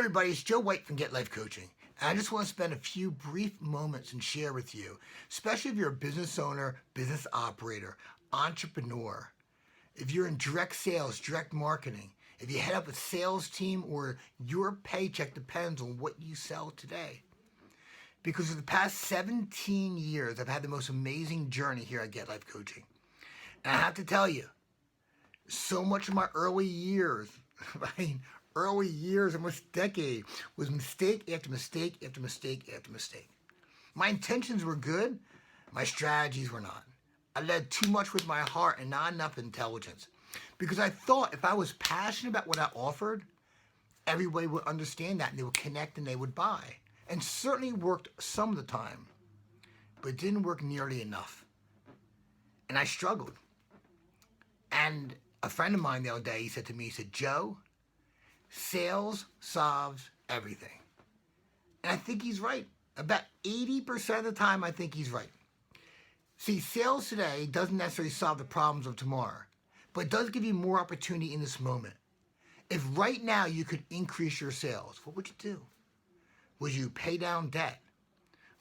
everybody, it's Joe White from Get Life Coaching. And I just want to spend a few brief moments and share with you, especially if you're a business owner, business operator, entrepreneur, if you're in direct sales, direct marketing, if you head up a sales team or your paycheck depends on what you sell today. Because for the past 17 years, I've had the most amazing journey here at Get Life Coaching. And I have to tell you, so much of my early years, early years, almost decade, was mistake after mistake after mistake after mistake. My intentions were good, my strategies were not. I led too much with my heart and not enough intelligence. Because I thought if I was passionate about what I offered, everybody would understand that and they would connect and they would buy. And certainly worked some of the time, but it didn't work nearly enough. And I struggled. And a friend of mine the other day, he said to me, he said, Joe, sales solves everything. And I think he's right. About 80% of the time, I think he's right. See, sales today doesn't necessarily solve the problems of tomorrow, but it does give you more opportunity in this moment. If right now you could increase your sales, what would you do? Would you pay down debt?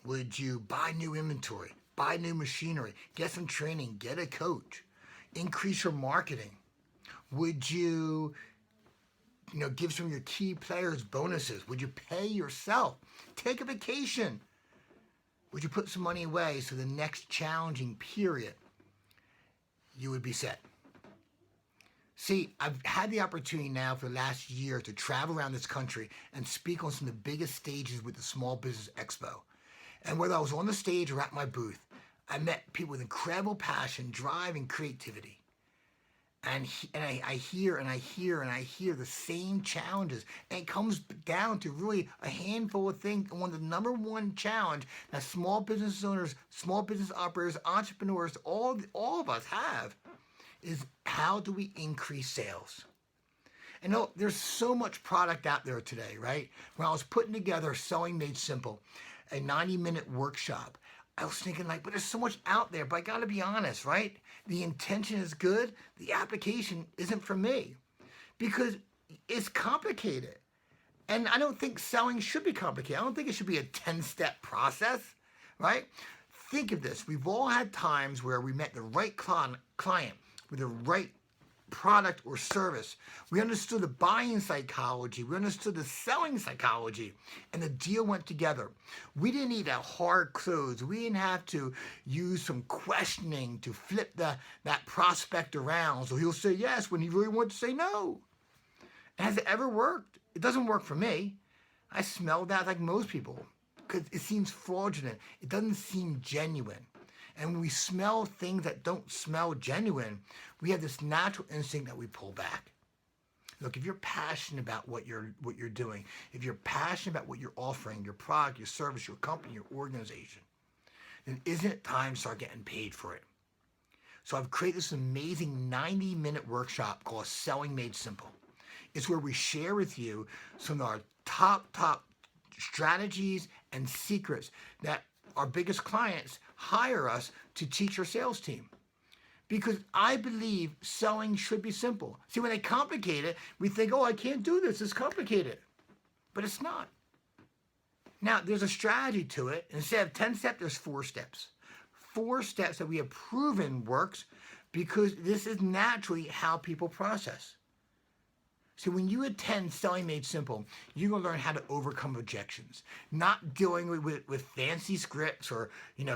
Would you buy new inventory, buy new machinery, get some training, get a coach, increase your marketing? Would you give some of your key players bonuses? Would you pay yourself? Take a vacation? Would you put some money away so the next challenging period you would be set? See, I've had the opportunity now for the last year to travel around this country and speak on some of the biggest stages with the Small Business Expo. And whether I was on the stage or at my booth, I met people with incredible passion, drive, and creativity. And I hear the same challenges. And it comes down to really a handful of things. And one of the number one challenge that small business owners, small business operators, entrepreneurs, all of us have is how do we increase sales? And there's so much product out there today, right? When I was putting together Selling Made Simple, a 90-minute workshop, I was thinking but there's so much out there, but I gotta be honest, right? The intention is good, the application isn't for me because it's complicated. And I don't think selling should be complicated. I don't think it should be a 10-step process, right? Think of this. We've all had times where we met the right client with the right product or service. We understood the buying psychology. We understood the selling psychology, and the deal went together. We didn't need a hard close. We didn't have to use some questioning to flip that prospect around so he'll say yes when he really wants to say no. Has it ever worked? It doesn't work for me. I smell that like most people because it seems fraudulent. It doesn't seem genuine. And when we smell things that don't smell genuine, we have this natural instinct that we pull back. Look, if you're passionate about what you're doing, if you're passionate about what you're offering, your product, your service, your company, your organization, then isn't it time to start getting paid for it? So I've created this amazing 90-minute workshop called Selling Made Simple. It's where we share with you some of our top strategies and secrets that our biggest clients hire us to teach our sales team. Because I believe selling should be simple. See, when they complicate it, we think, I can't do this, it's complicated. But it's not. Now, there's a strategy to it. Instead of 10 steps, there's 4 steps. 4 steps that we have proven works because this is naturally how people process. So when you attend Selling Made Simple, you're going to learn how to overcome objections. Not dealing with fancy scripts or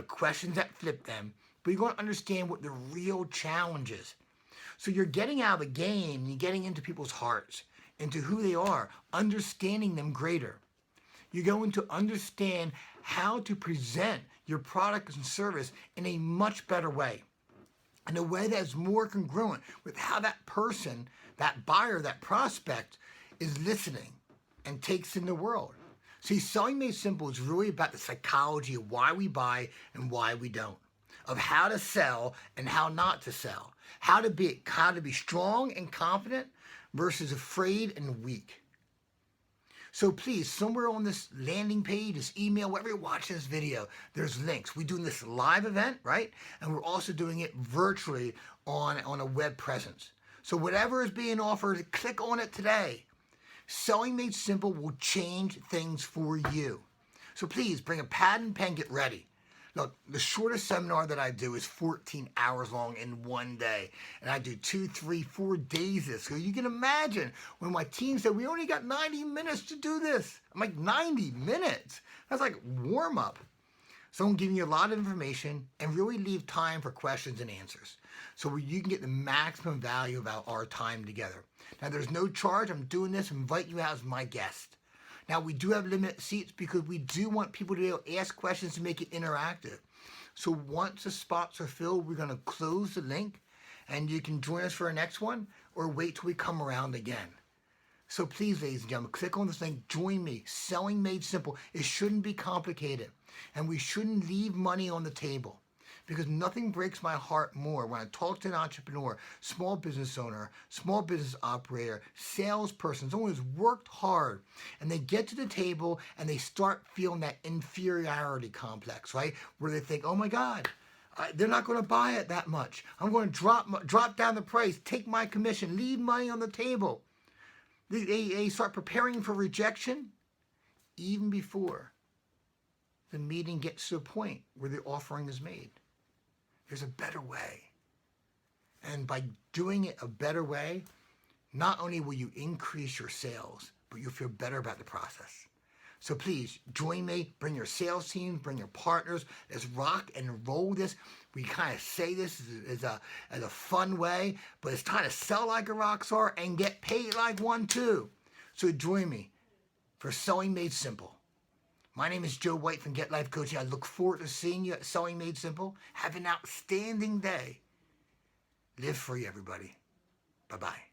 questions that flip them, but you're going to understand what the real challenge is. So you're getting out of the game and you're getting into people's hearts, into who they are, understanding them greater. You're going to understand how to present your product and service in a much better way. In a way that's more congruent with how that person, that buyer, that prospect is listening and takes in the world. See, Selling Made Simple is really about the psychology of why we buy and why we don't, of how to sell and how not to sell, how to be strong and confident versus afraid and weak. So please, somewhere on this landing page, this email, wherever you're watching this video, there's links. We're doing this live event, right? And we're also doing it virtually on a web presence. So whatever is being offered, click on it today. Selling Made Simple will change things for you. So please bring a pad and pen, get ready. Look, the shortest seminar that I do is 14 hours long in one day. And I do 2, 3, 4 days this. So you can imagine when my team said, we only got 90 minutes to do this. I'm like, 90 minutes? That's like warm up. So I'm giving you a lot of information and really leave time for questions and answers. So you can get the maximum value about our time together. Now there's no charge. I'm doing this, invite you out as my guest. Now we do have limited seats because we do want people to be able to ask questions to make it interactive. So once the spots are filled, we're going to close the link and you can join us for our next one or wait till we come around again. So please, ladies and gentlemen, click on this link, join me. Selling Made Simple. It shouldn't be complicated and we shouldn't leave money on the table. Because nothing breaks my heart more when I talk to an entrepreneur, small business owner, small business operator, salesperson, someone who's worked hard, and they get to the table and they start feeling that inferiority complex, right? Where they think, oh my God, they're not going to buy it that much. I'm going to drop down the price, take my commission, leave money on the table. They start preparing for rejection even before the meeting gets to a point where the offering is made. There's a better way. And by doing it a better way, not only will you increase your sales, but you'll feel better about the process. So please join me, bring your sales team, bring your partners. Let's rock and roll this. We kind of say this as a fun way, but it's time to sell like a rock star and get paid like one too. So join me for Selling Made Simple. My name is Joe White from Get Life Coaching. I look forward to seeing you at Selling Made Simple. Have an outstanding day. Live free, everybody. Bye-bye.